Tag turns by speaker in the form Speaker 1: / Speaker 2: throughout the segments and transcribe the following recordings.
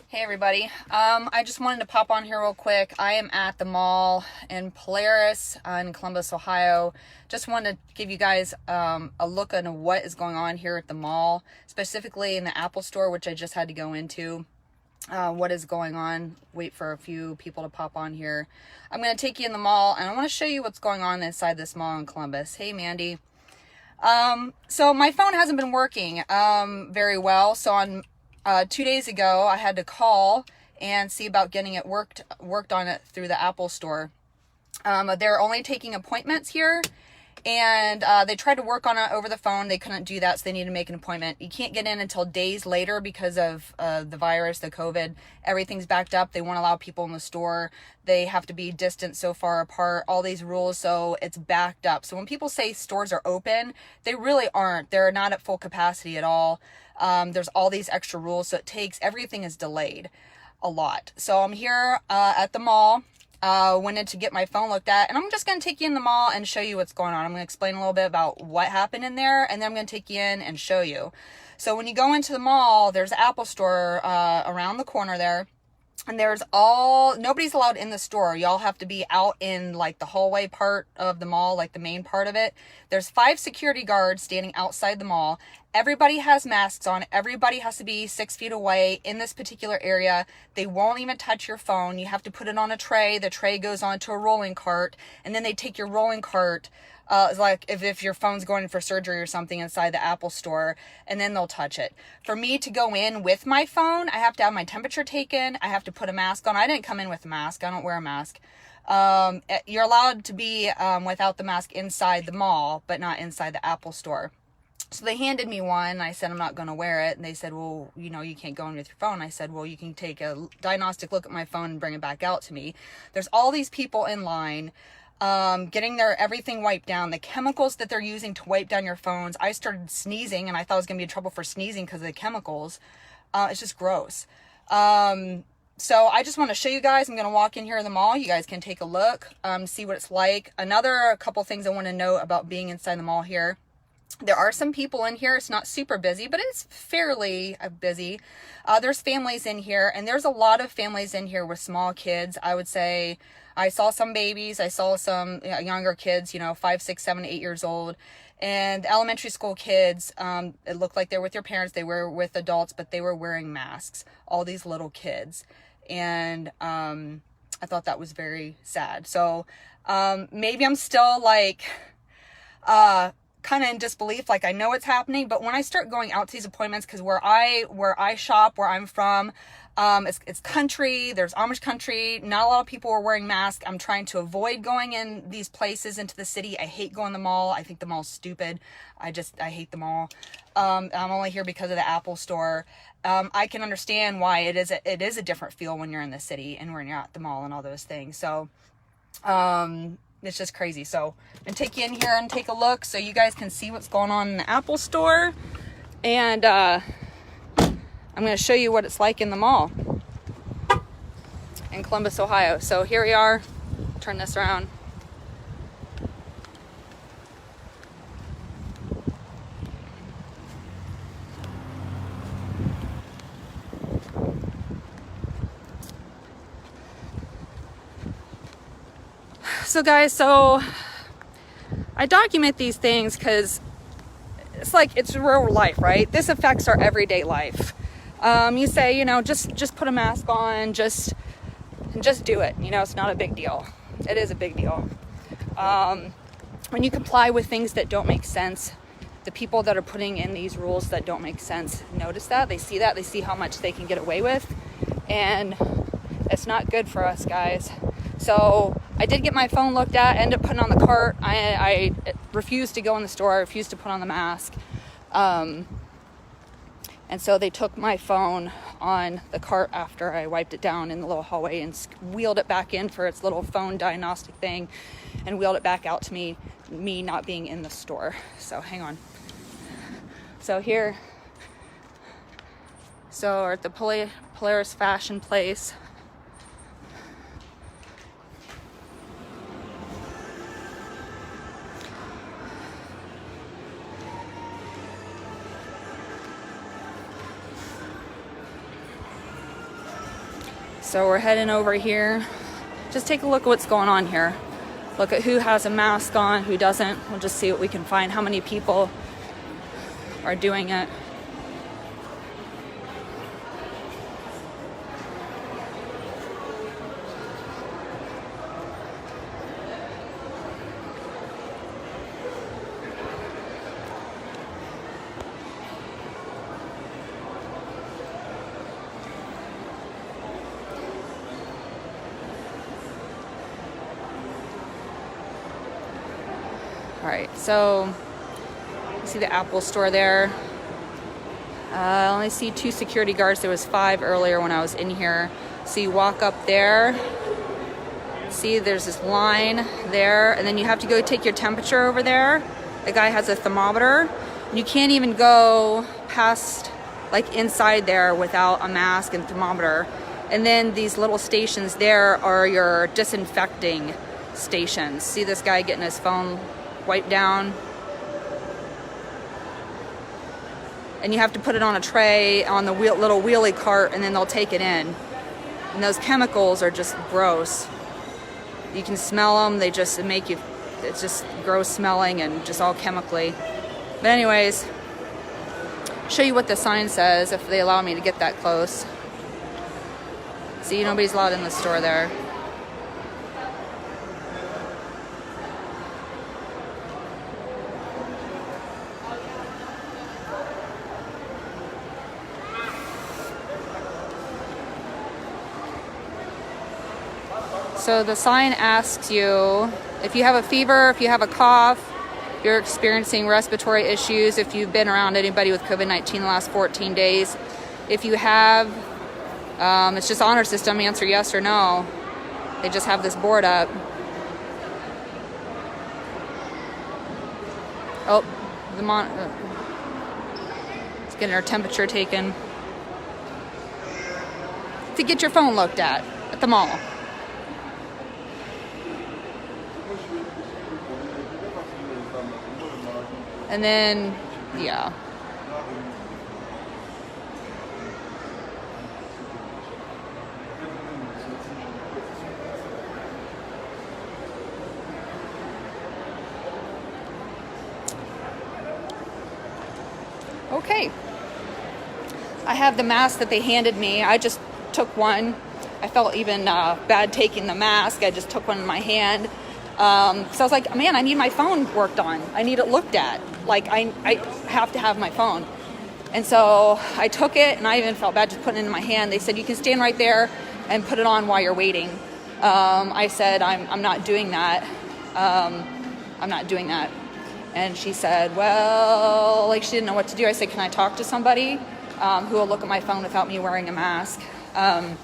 Speaker 1: Hey everybody. I just wanted to pop on here real quick. I am at the mall in Polaris in Columbus, Ohio. Just wanted to give you guys a look at what is going on here at the mall, specifically in the Apple store, which I just had to go into. What is going on? Wait for a few people to pop on here. I'm going to take you in the mall and I want to show you what's going on inside this mall in Columbus. Hey Mandy. So my phone hasn't been working very well. So on 2 days ago, I had to call and see about getting it worked on it through the Apple store. They're only taking appointments here, and they tried to work on it over the phone. They couldn't do that, so they need to make an appointment. You can't get in until days later because of the virus, the COVID. Everything's backed up. They won't allow people in the store. They have to be distant so far apart, all these rules, so it's backed up. So when people say stores are open, they really aren't. They're not at full capacity at all. There's all these extra rules, so everything is delayed a lot. So I'm here at the mall. Went in to get my phone looked at, and I'm just going to take you in the mall and show you what's going on. I'm going to explain a little bit about what happened in there, and then I'm going to take you in and show you. So when you go into the mall, there's an Apple store around the corner there. And nobody's allowed in the store. Y'all have to be out in like the hallway part of the mall, like the main part of it. There's 5 security guards standing outside the mall. Everybody has masks on. Everybody has to be 6 feet away in this particular area. They won't even touch your phone. You have to put it on a tray. The tray goes onto a rolling cart, and then they take your rolling cart. It's like if your phone's going in for surgery or something inside the Apple store, and then they'll touch it. For me to go in with my phone, I have to have my temperature taken. I have to put a mask on. I didn't come in with a mask. I don't wear a mask. You're allowed to be without the mask inside the mall, but not inside the Apple store. So they handed me one. I said, I'm not going to wear it. And they said, well, you can't go in with your phone. I said, well, you can take a diagnostic look at my phone and bring it back out to me. There's all these people in line getting their everything wiped down. The chemicals that they're using to wipe down your phones. I started sneezing, and I thought I was going to be in trouble for sneezing because of the chemicals. It's just gross. So I just want to show you guys. I'm going to walk in here in the mall. You guys can take a look, see what it's like. A couple things I want to know about being inside the mall here. There are some people in here. It's not super busy, but it's fairly busy. There's families in here, and there's a lot of families in here with small kids. I would say I saw some babies. I saw some younger kids, 5, 6, 7, 8 years old. And elementary school kids, it looked like they were with their parents. They were with adults, but they were wearing masks. All these little kids. And I thought that was very sad. So maybe I'm still kind of in disbelief, like I know it's happening, but when I start going out to these appointments, because where I shop, where I'm from, it's country, there's Amish country, not a lot of people are wearing masks. I'm trying to avoid going in these places into the city. I hate going to the mall. I think the mall's stupid. I hate the mall. I'm only here because of the Apple store. I can understand why it is a different feel when you're in the city and when you're at the mall and all those things. So, it's just crazy. So I'm going to take you in here and take a look so you guys can see what's going on in the Apple store. And I'm going to show you what it's like in the mall in Columbus, Ohio. So here we are. Turn this around. So guys, I document these things because it's real life, right? This affects our everyday life. You say, just put a mask on, just do it. It's not a big deal. It is a big deal. When you comply with things that don't make sense, the people that are putting in these rules that don't make sense notice that. They see how much they can get away with, and it's not good for us, guys. So I did get my phone looked at, ended up putting on the cart. I refused to go in the store. I refused to put on the mask. And so they took my phone on the cart after I wiped it down in the little hallway and wheeled it back in for its little phone diagnostic thing and wheeled it back out to me not being in the store. So hang on. So here, we're at the Polaris Fashion Place. So we're heading over here. Just take a look at what's going on here. Look at who has a mask on, who doesn't. We'll just see what we can find, how many people are doing it. All right, so you see the Apple store there. I only see 2 security guards. There was 5 earlier when I was in here. So you walk up there. See, there's this line there, and then you have to go take your temperature over there. The guy has a thermometer. You can't even go past, like, inside there without a mask and thermometer. And then these little stations there are your disinfecting stations. See this guy getting his phone wiped down? And you have to put it on a tray on the little wheelie cart, and then they'll take it in. And those chemicals are just gross. You can smell them. They just make you, it's just gross smelling and just all chemically. But anyways, show you what the sign says if they allow me to get that close. See, nobody's allowed in the store there. So the sign asks you if you have a fever, if you have a cough, you're experiencing respiratory issues, if you've been around anybody with COVID-19 in the last 14 days. If you have, it's just honor system, answer yes or no. They just have this board up. Oh, it's getting our temperature taken. To get your phone looked at the mall. And then, yeah. Okay. I have the mask that they handed me. I just took one. I felt even bad taking the mask. I just took one in my hand. So I was like, man, I need my phone worked on. I need it looked at. Like, I have to have my phone. And so I took it, and I even felt bad just putting it in my hand. They said, you can stand right there and put it on while you're waiting. I said, I'm not doing that. I'm not doing that. And she said, well, like, she didn't know what to do. I said, can I talk to somebody who will look at my phone without me wearing a mask? And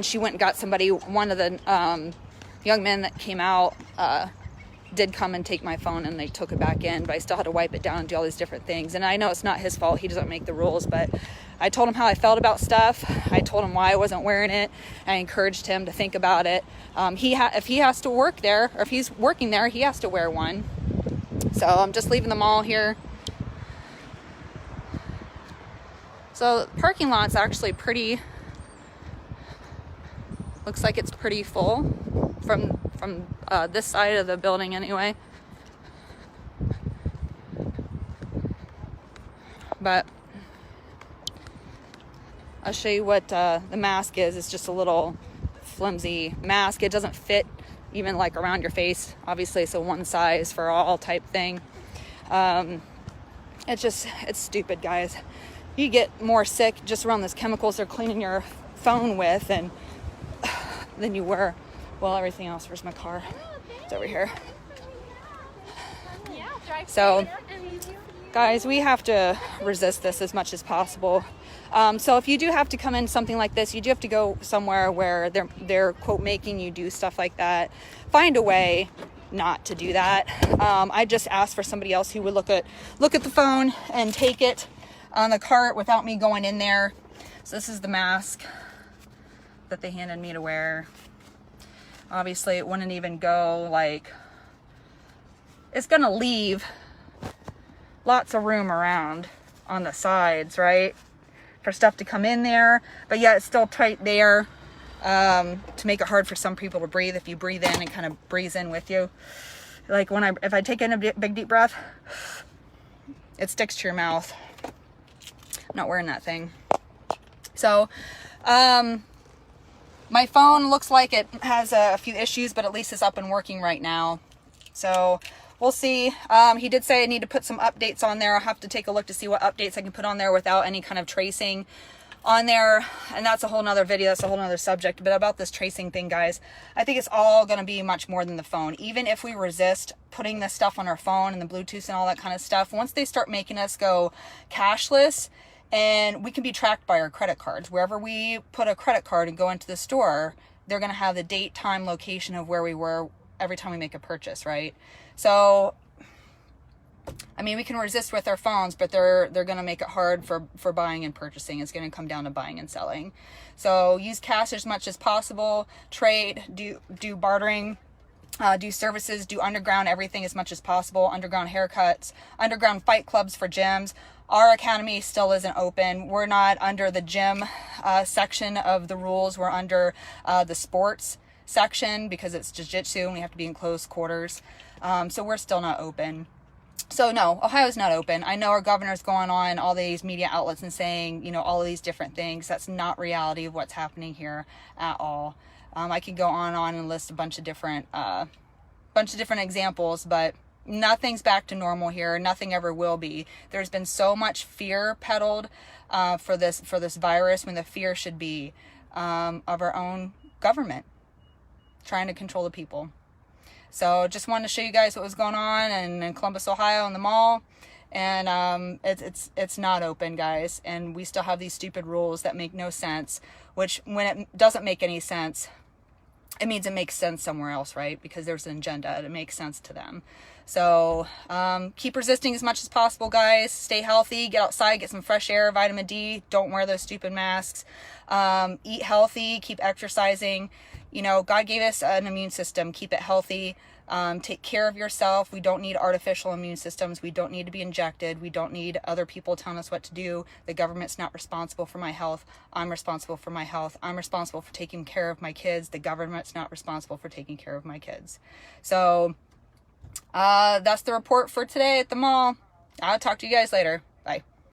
Speaker 1: she went and got somebody. One of the young men that came out did come and take my phone, and they took it back in, but I still had to wipe it down and do all these different things. And I know it's not his fault. He doesn't make the rules, but I told him how I felt about stuff. I told him why I wasn't wearing it. I encouraged him to think about it. If he has to work there, or if he's working there, he has to wear one. So I'm just leaving the mall here. So the parking lot's actually pretty, looks like it's pretty full from this side of the building anyway. But I'll show you what the mask is. It's just a little flimsy mask. It doesn't fit even like around your face. Obviously it's a one size for all type thing. It's stupid, guys. You get more sick just around those chemicals they're cleaning your phone with and than you were. Well, everything else. Where's my car? It's over here. So, guys, we have to resist this as much as possible. So if you do have to come in something like this, you do have to go somewhere where they're quote making you do stuff like that. Find a way not to do that. I just asked for somebody else who would look at the phone and take it on the cart without me going in there. So this is the mask that they handed me to wear. Obviously it wouldn't even go, like, it's gonna leave lots of room around on the sides, right, for stuff to come in there, but yet it's still tight there. to make it hard for some people to breathe. If you breathe in, it kind of breathes in with you. Like if I take in a big deep breath, it sticks to your mouth. I'm not wearing that thing. So, my phone looks like it has a few issues, but at least it's up and working right now. So we'll see. He did say I need to put some updates on there. I'll have to take a look to see what updates I can put on there without any kind of tracing on there. And that's a whole nother video. That's a whole nother subject. But about this tracing thing, guys, I think it's all going to be much more than the phone. Even if we resist putting this stuff on our phone and the Bluetooth and all that kind of stuff, once they start making us go cashless, and we can be tracked by our credit cards. Wherever we put a credit card and go into the store, they're going to have the date, time, location of where we were every time we make a purchase, right? So, I mean, we can resist with our phones, but they're going to make it hard for buying and purchasing. It's going to come down to buying and selling. So use cash as much as possible. Trade, do bartering. Do services, do underground everything as much as possible. Underground haircuts, underground fight clubs for gyms. Our academy still isn't open. We're not under the gym section of the rules. We're under the sports section because it's jiu-jitsu and we have to be in close quarters. So we're still not open. So no, Ohio's not open. I know our governor's going on all these media outlets and saying, you know, all of these different things. That's not reality of what's happening here at all. I could go on and list a bunch of different examples, but nothing's back to normal here. Nothing ever will be. There's been so much fear peddled for this virus, when the fear should be of our own government trying to control the people. So just wanted to show you guys what was going on in Columbus, Ohio, in the mall. And it's not open, guys. And we still have these stupid rules that make no sense, which when it doesn't make any sense, it means it makes sense somewhere else, right? Because there's an agenda. It makes sense to them. So keep resisting as much as possible, guys. Stay healthy. Get outside. Get some fresh air. Vitamin D. Don't wear those stupid masks. Eat healthy. Keep exercising. You know, God gave us an immune system. Keep it healthy. Take care of yourself. We don't need artificial immune systems. We don't need to be injected. We don't need other people telling us what to do. The government's not responsible for my health. I'm responsible for my health. I'm responsible for taking care of my kids. The government's not responsible for taking care of my kids. So that's the report for today at the mall. I'll talk to you guys later. Bye.